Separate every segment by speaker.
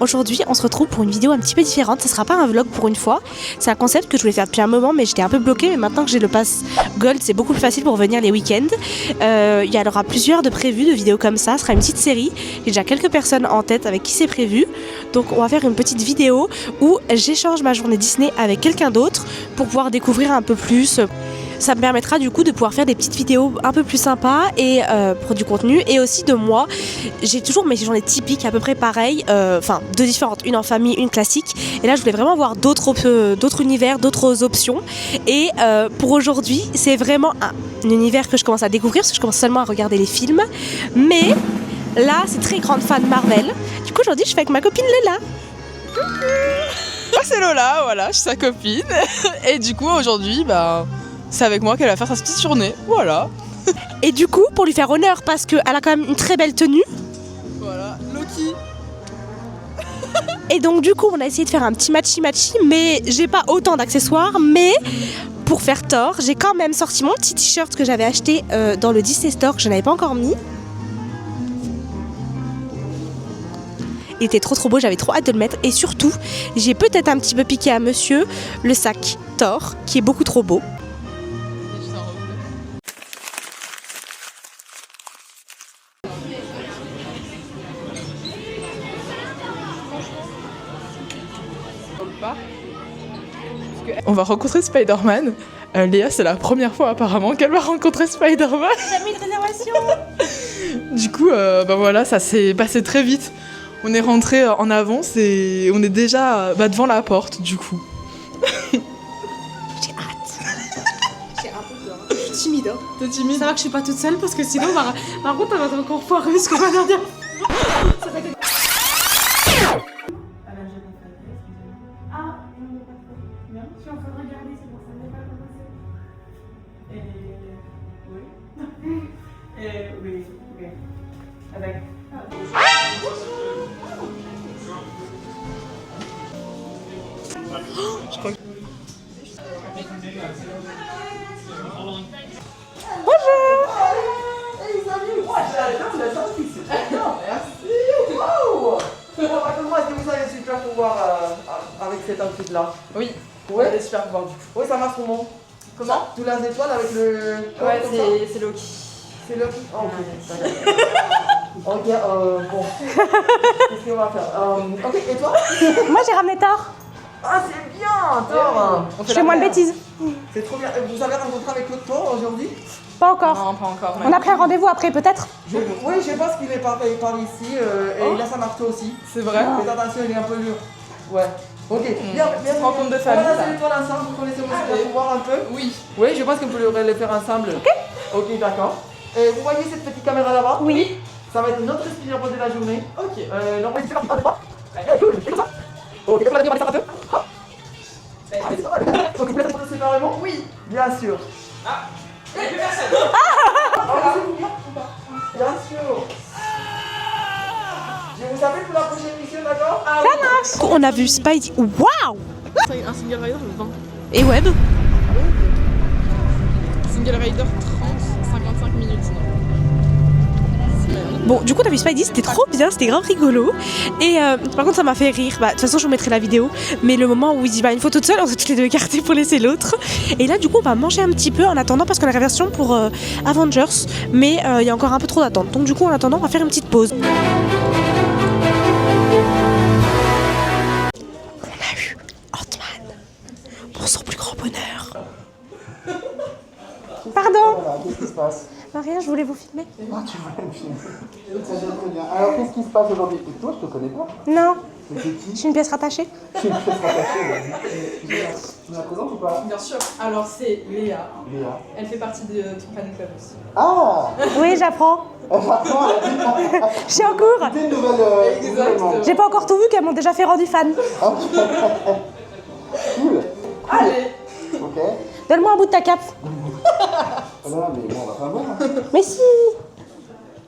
Speaker 1: aujourd'hui on se retrouve pour une vidéo un petit peu différente. Ce sera pas un vlog pour une fois. C'est un concept que je voulais faire depuis un moment mais j'étais un peu bloquée. Mais maintenant que j'ai le pass Gold, c'est beaucoup plus facile pour venir les week-ends. Il y aura plusieurs de prévus de vidéos comme ça. Ce sera une petite série. J'ai déjà quelques personnes en tête avec qui c'est prévu. Donc on va faire une petite vidéo où j'échange ma journée Disney avec quelqu'un d'autre pour pouvoir découvrir un peu plus. Ça me permettra du coup de pouvoir faire des petites vidéos un peu plus sympas et pour du contenu, et aussi de moi. J'ai toujours mes journées typiques à peu près pareilles, enfin deux différentes, une en famille, une classique. Et là je voulais vraiment voir d'autres univers, d'autres options. Et pour aujourd'hui c'est vraiment un univers que je commence à découvrir parce que je commence seulement à regarder les films. Mais là c'est très grande fan Marvel. Du coup aujourd'hui je fais avec ma copine Lola.
Speaker 2: Moi c'est Lola, voilà, je suis sa copine. Et du coup aujourd'hui c'est avec moi qu'elle va faire sa petite journée, voilà.
Speaker 1: Et du coup, pour lui faire honneur, parce qu'elle a quand même une très belle tenue.
Speaker 2: Voilà, Loki.
Speaker 1: Et donc du coup, on a essayé de faire un petit matchy-matchy, mais j'ai pas autant d'accessoires. Mais pour faire tort, j'ai quand même sorti mon petit t-shirt que j'avais acheté dans le Disney Store, que je n'avais pas encore mis. Il était trop beau, j'avais trop hâte de le mettre. Et surtout, j'ai peut-être un petit peu piqué à monsieur le sac Thor, qui est beaucoup trop beau.
Speaker 2: On va rencontrer Spider-Man. Léa, c'est la première fois apparemment qu'elle va rencontrer Spider-Man.
Speaker 1: J'ai jamais eu de réservation.
Speaker 2: Du coup, voilà, ça s'est passé très vite. On est rentré en avance et on est déjà devant la porte, du coup.
Speaker 1: J'ai hâte. J'ai un peu peur. Je suis timide. Hein.
Speaker 2: T'es timide?
Speaker 1: Ça va que je suis pas toute seule parce que sinon, par contre, elle va être encore foireuse ce qu'on va leur dire. Ça va être... Je suis en train de regarder, c'est pour ça que je n'ai pas commencé. Oui. Oui. Avec.
Speaker 2: Je crois que...
Speaker 1: Bonjour.
Speaker 3: Raconte-moi, est-ce que vous avez super pouvoir avec cet outfit-là?
Speaker 2: Oui,
Speaker 3: Ouais.
Speaker 2: elle est super pouvoir du coup.
Speaker 3: Oui, ça marche comment?
Speaker 2: Comment?
Speaker 3: Tous les étoiles avec le...
Speaker 2: Ouais,
Speaker 3: comme ça
Speaker 2: c'est Loki.
Speaker 3: C'est le... Oh, ok. Ok, bon. Qu'est-ce qu'on va faire? Ok, et toi?
Speaker 1: Moi, j'ai ramené Thor.
Speaker 3: Ah, c'est bien, Thor.
Speaker 1: Je fais moins de bêtises.
Speaker 3: C'est trop bien. Vous avez rencontré avec l'autre Thor aujourd'hui?
Speaker 1: Pas encore.
Speaker 2: Non, pas encore.
Speaker 1: On a pris un rendez-vous après, peut-être.
Speaker 3: Oui, je pense qu'il est par ici et il a sa marteau aussi.
Speaker 2: C'est vrai?
Speaker 3: Faites attention, il est un peu dur. Ouais. Ok, bien.
Speaker 2: Petite rencontre de famille,
Speaker 3: On va
Speaker 2: ça.
Speaker 3: lancer l'étoile ensemble, vous connaissez vos super
Speaker 2: Allez.
Speaker 3: pouvoirs un peu?
Speaker 2: Oui.
Speaker 3: Oui, je pense qu'on peut les faire ensemble. Ok, d'accord. Vous voyez cette petite caméra là-bas?
Speaker 1: Oui.
Speaker 3: Ça va être notre inspiration de la journée.
Speaker 2: Ok.
Speaker 3: Non, mais c'est pas ok, on va démarrer ça un peu. Allez, c'est pas mal. Donc, vous voulez se séparément?
Speaker 2: Oui.
Speaker 3: Bien sûr.
Speaker 2: Ah, il y a plus personne.
Speaker 3: Bien sûr. Je vous appelle pour la prochaine mission, d'accord?
Speaker 2: Ah,
Speaker 1: Ça marche. On a vu Spidey. Waouh.
Speaker 2: Un single rider, je 20.
Speaker 1: Et Web.
Speaker 2: Single rider 30-55 minutes sinon.
Speaker 1: Bon, du coup, on a vu Spidey, c'était trop bien, c'était grave rigolo. Et par contre, ça m'a fait rire. De toute façon, je vous mettrai la vidéo. Mais le moment où il dit une photo de seule, on s'est tous les deux écartés pour laisser l'autre. Et là, du coup, on va manger un petit peu en attendant parce qu'on a la version pour Avengers. Mais il y a encore un peu trop d'attente. Donc, du coup, en attendant, on va faire une petite pause. On a eu Ant-Man pour son plus grand bonheur. Pardon?
Speaker 3: Voilà, qu'est-ce qui se passe?
Speaker 1: Rien, je voulais vous filmer.
Speaker 3: Ah, tu voulais me filmer. Très bien, très bien. Alors, qu'est-ce qui se passe aujourd'hui? Et toi, je te connais pas.
Speaker 1: Non,
Speaker 3: Mais c'est qui?
Speaker 1: je suis une pièce rattachée.
Speaker 3: Je suis une pièce rattachée, vas-y. Tu la présentes ou pas?
Speaker 2: Bien sûr. Alors c'est Léa.
Speaker 3: Léa.
Speaker 2: Elle fait partie de ton fan club aussi.
Speaker 3: Ah!
Speaker 1: Oui, j'apprends.
Speaker 3: Attends,
Speaker 1: Je suis en cours.
Speaker 3: c'était une nouvelle...
Speaker 2: Exactement.
Speaker 1: J'ai pas encore tout vu qu'elles m'ont déjà fait rendu fan.
Speaker 3: Cool.
Speaker 2: Allez.
Speaker 3: Ok.
Speaker 1: Donne-moi un bout de ta cape.
Speaker 3: Ah non, mais bon, on va pas voir.
Speaker 1: Mais si.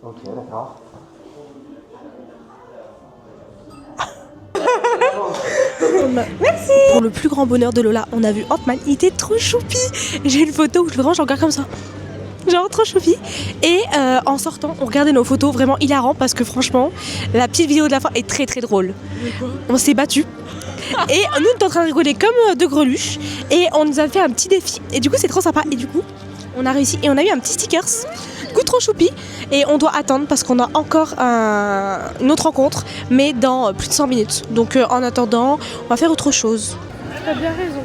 Speaker 3: Ok, d'accord.
Speaker 1: Merci. Pour le plus grand bonheur de Lola, on a vu Ant-Man. Il était trop choupi. J'ai une photo où je le range encore comme ça. J'ai genre trop choupi. Et en sortant, on regardait nos photos, vraiment hilarant parce que franchement, la petite vidéo de la fin est très très drôle. On s'est battus. Et nous, on était en train de rigoler comme deux greluches. Et on nous a fait un petit défi. Et du coup, c'est trop sympa. Et du coup, on a réussi. Et on a eu un petit stickers. Du coup, trop choupi. Et on doit attendre parce qu'on a encore une autre rencontre. Mais dans plus de 100 minutes. Donc en attendant, on va faire autre chose.
Speaker 2: T'as bien raison.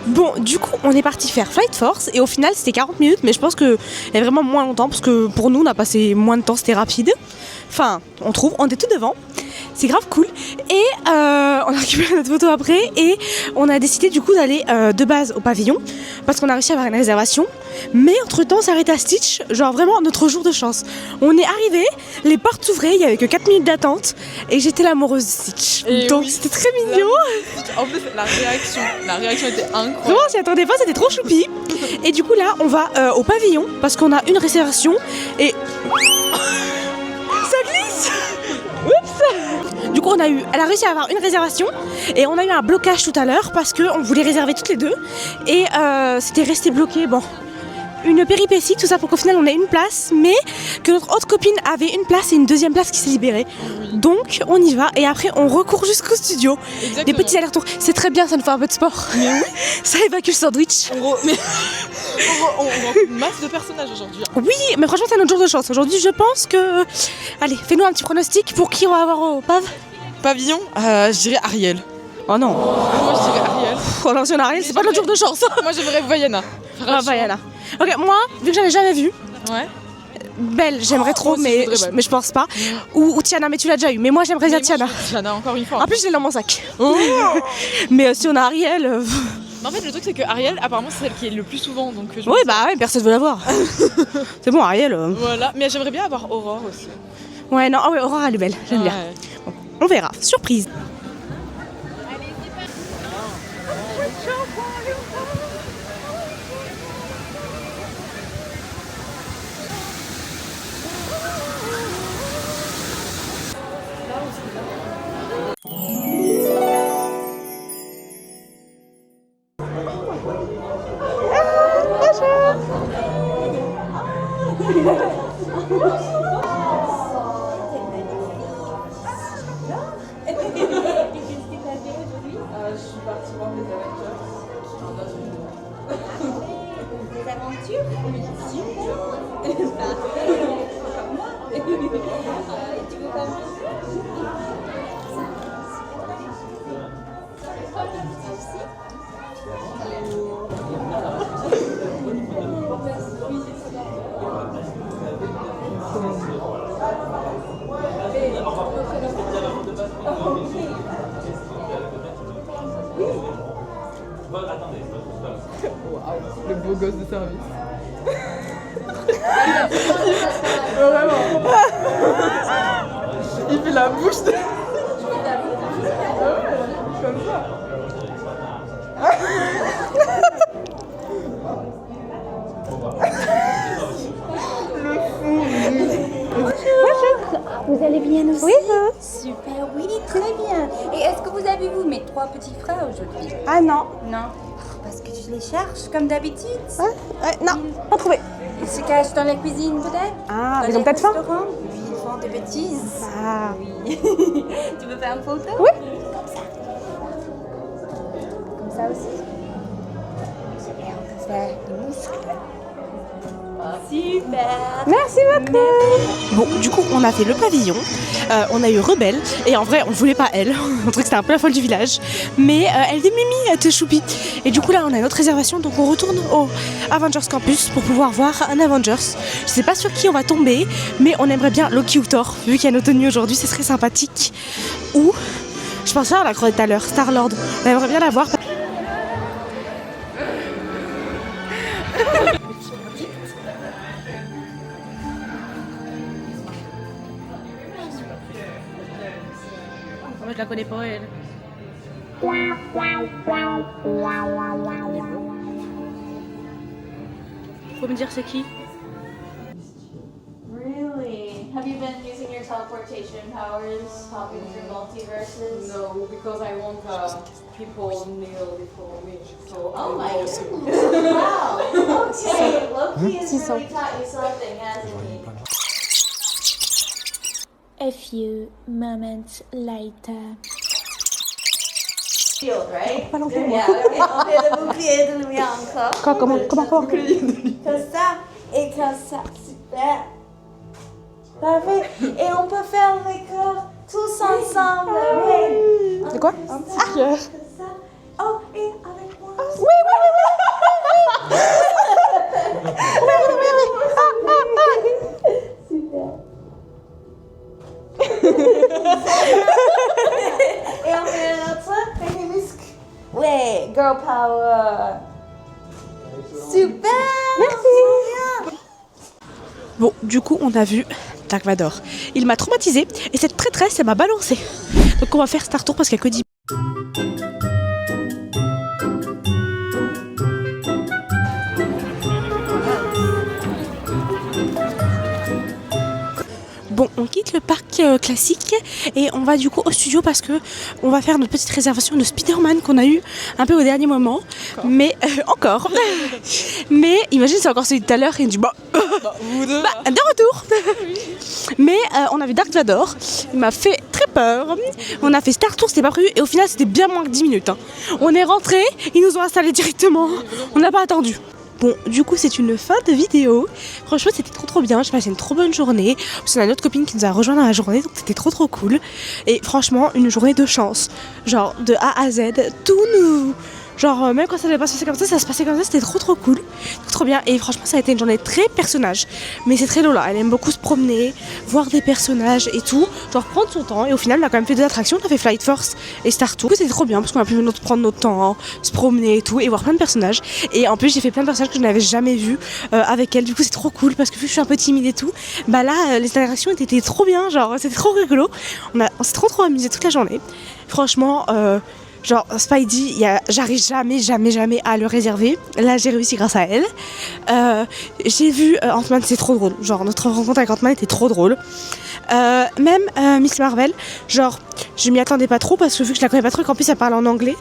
Speaker 1: Bon, du coup, on est parti faire Flight Force. Et au final, c'était 40 minutes. Mais je pense qu'il y a vraiment moins longtemps. Parce que pour nous, on a passé moins de temps. C'était rapide. Enfin, on trouve. On était tout devant. C'est grave cool. Et on a récupéré notre photo après et on a décidé du coup d'aller de base au pavillon parce qu'on a réussi à avoir une réservation. Mais entre temps, on s'est arrêté à Stitch, genre vraiment notre jour de chance. On est arrivé, les portes s'ouvraient, il y avait que 4 minutes d'attente et j'étais l'amoureuse de Stitch.
Speaker 2: Et
Speaker 1: donc
Speaker 2: oui,
Speaker 1: c'était très mignon.
Speaker 2: En plus, la réaction était incroyable.
Speaker 1: Vraiment, j'y attendais pas, c'était trop choupi. Et du coup là, on va au pavillon parce qu'on a une réservation et... Ça glisse. Oups. Du coup, elle a réussi à avoir une réservation et on a eu un blocage tout à l'heure parce qu'on voulait réserver toutes les deux et c'était resté bloqué. Bon, une péripétie, tout ça pour qu'au final on ait une place, mais que notre autre copine avait une place et une deuxième place qui s'est libérée. Donc on y va et après on recourt jusqu'au studio.
Speaker 2: Exactement.
Speaker 1: Des petits allers-retours. C'est très bien, ça nous fait un peu de sport.
Speaker 2: Mais oui.
Speaker 1: Ça évacue le sandwich.
Speaker 2: On rencontre une masse de personnages aujourd'hui.
Speaker 1: Oui, mais franchement c'est notre jour de chance. Aujourd'hui je pense que... Allez, fais-nous un petit pronostic pour qui on va avoir au PAV.
Speaker 2: Pavillon, je dirais Ariel.
Speaker 1: Oh non.
Speaker 2: Moi je dirais Ariel.
Speaker 1: Oh non, si on a rien, c'est pas notre jour de chance.
Speaker 2: Moi j'aimerais Vaiana.
Speaker 1: Ah, Vaiana. Ok, moi, vu que j'en ai jamais vu,
Speaker 2: Ouais.
Speaker 1: Belle, j'aimerais trop,
Speaker 2: moi aussi,
Speaker 1: mais,
Speaker 2: je voudrais Belle.
Speaker 1: mais je pense pas. Ou Tiana, mais tu l'as déjà eu. Mais moi j'aimerais bien Tiana.
Speaker 2: Tiana, encore une fois.
Speaker 1: En plus, je l'ai dans mon sac.
Speaker 2: Oh.
Speaker 1: Mais si on a Ariel.
Speaker 2: Mais en fait, le truc c'est que Ariel, apparemment, c'est celle qui est le plus souvent. Donc, je me
Speaker 1: Oui,
Speaker 2: dis-
Speaker 1: bah ouais, personne veut l'avoir. C'est bon, Ariel.
Speaker 2: Voilà, mais j'aimerais bien avoir Aurore aussi.
Speaker 1: Ouais, non, ah ouais, Aurora, elle est belle. J'aime bien.
Speaker 2: Ouais.
Speaker 1: On verra. Surprise.
Speaker 4: Des aventures. Tu veux pas
Speaker 2: Le beau gosse de service. Vraiment. Il fait la bouche de... Comme ça.
Speaker 4: Vous allez bien aussi?
Speaker 1: Oui,
Speaker 4: Super, oui, très bien. Et est-ce que vous avez vu mes 3 petits frères aujourd'hui?
Speaker 1: Ah non.
Speaker 4: Non. Parce que je les cherche comme d'habitude.
Speaker 1: Non, pas trouvé.
Speaker 4: Ils se cachent dans la cuisine peut-être?
Speaker 1: Ah,
Speaker 4: Dans
Speaker 1: ils ont
Speaker 4: les
Speaker 1: peut-être faim.
Speaker 4: restaurants? Oui, ils font des bêtises.
Speaker 1: Ah.
Speaker 4: Oui. Tu veux faire une photo?
Speaker 1: Oui.
Speaker 4: Comme ça. Comme ça aussi. Et on peut faire des muscles. Super.
Speaker 1: Merci beaucoup. Bon, du coup, on a fait le pavillon, on a eu Rebelle, et en vrai, on voulait pas elle, on trouvait que c'était un peu la folle du village, mais elle était mimi, elle était choupie. Et du coup, là, on a une autre réservation, donc on retourne au Avengers Campus pour pouvoir voir un Avengers. Je sais pas sur qui on va tomber, mais on aimerait bien Loki ou Thor, vu qu'il y a nos tenues aujourd'hui, ce serait sympathique. Ou, je pense à la croix tout à l'heure, Star-Lord, on aimerait bien la voir. Moi, je la connais pas, elle. Faut me dire c'est qui?
Speaker 4: Really?
Speaker 5: Have you been using your teleportation powers, hopping through multiverses?
Speaker 3: No, because I want people kneel before me. So
Speaker 5: Oh my
Speaker 3: I
Speaker 5: goodness.
Speaker 3: will-
Speaker 5: Wow. Okay, Loki has really taught you something, hasn't he?
Speaker 6: A few moments later.
Speaker 5: Shield, right?
Speaker 1: Pas l'enlever,
Speaker 5: Yeah,
Speaker 1: moi.
Speaker 5: ok, on fait le bouclier de lumière encore.
Speaker 1: Comment
Speaker 5: Comme ça et comme ça, super. Parfait. Et on peut faire les corps tous ensemble. Oui.
Speaker 1: C'est quoi?
Speaker 5: Un petit cœur. Comme ça. Oh, et avec moi. Et on fait un autre avec les muscles. Ouais, girl power. Super. Merci.
Speaker 1: Bon, du coup, on a vu Dark Vador. Il m'a traumatisé et cette prêtresse, elle m'a balancé. Donc on va faire Star Tour parce qu'il y a que 10. Bon, on quitte le parc classique et on va du coup au studio parce que on va faire notre petite réservation de Spider-Man qu'on a eu un peu au dernier moment. Mais encore. Mais imagine, c'est encore celui de tout à l'heure et il dit bah,
Speaker 2: Vous deux.
Speaker 1: de retour. Mais on a vu Dark Vador, il m'a fait très peur. On a fait Star Tour, c'était pas prévu et au final c'était bien moins que 10 minutes. Hein. On est rentré, ils nous ont installés directement. On n'a pas attendu. Bon, du coup, c'est une fin de vidéo. Franchement, c'était trop bien. J'ai passé une trop bonne journée. On a une autre copine qui nous a rejoint dans la journée, donc c'était trop cool. Et franchement, une journée de chance. Genre, de A à Z, tout nous. Genre, même quand ça devait pas se passer comme ça se passait comme ça, c'était trop cool. Trop bien. Et franchement, ça a été une journée très personnage. Mais c'est très Lola. Elle aime beaucoup se promener, voir des personnages et tout. Genre, prendre son temps. Et au final, on a quand même fait 2 attractions. On a fait Flight Force et Star Tour. C'était trop bien parce qu'on a pu prendre notre temps, se promener et tout, et voir plein de personnages. Et en plus, j'ai fait plein de personnages que je n'avais jamais vus avec elle. Du coup, c'est trop cool parce que vu que je suis un peu timide et tout, bah là, les attractions étaient trop bien. Genre, c'était trop rigolo. On s'est trop amusé toute la journée. Franchement, genre Spidey, j'arrive jamais à le réserver. Là, j'ai réussi grâce à elle. J'ai vu Ant-Man, c'est trop drôle. Genre, notre rencontre avec Ant-Man était trop drôle. Même Miss Marvel, genre, je m'y attendais pas trop parce que vu que je la connais pas trop et qu'en plus elle parle en anglais.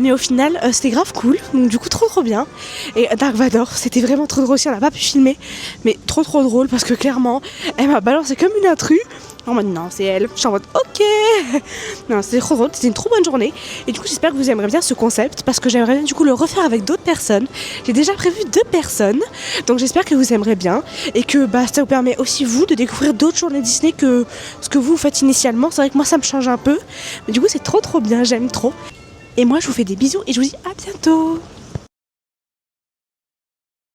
Speaker 1: Mais au final, c'était grave cool. Donc du coup, trop bien. Et Dark Vador, c'était vraiment trop drôle aussi. On n'a pas pu filmer. Mais trop drôle parce que clairement, elle m'a balancé comme une intrue. En mode non, c'est elle. Je suis en mode ok. Non, c'était trop drôle. C'était une trop bonne journée. Et du coup, j'espère que vous aimerez bien ce concept parce que j'aimerais bien du coup le refaire avec d'autres personnes. J'ai déjà prévu 2 personnes. Donc j'espère que vous aimerez bien. Et que ça vous permet aussi vous de découvrir d'autres journées Disney que ce que vous faites initialement. C'est vrai que moi, ça me change un peu. Mais du coup, c'est trop bien. J'aime trop. Et moi, je vous fais des bisous et je vous dis à bientôt.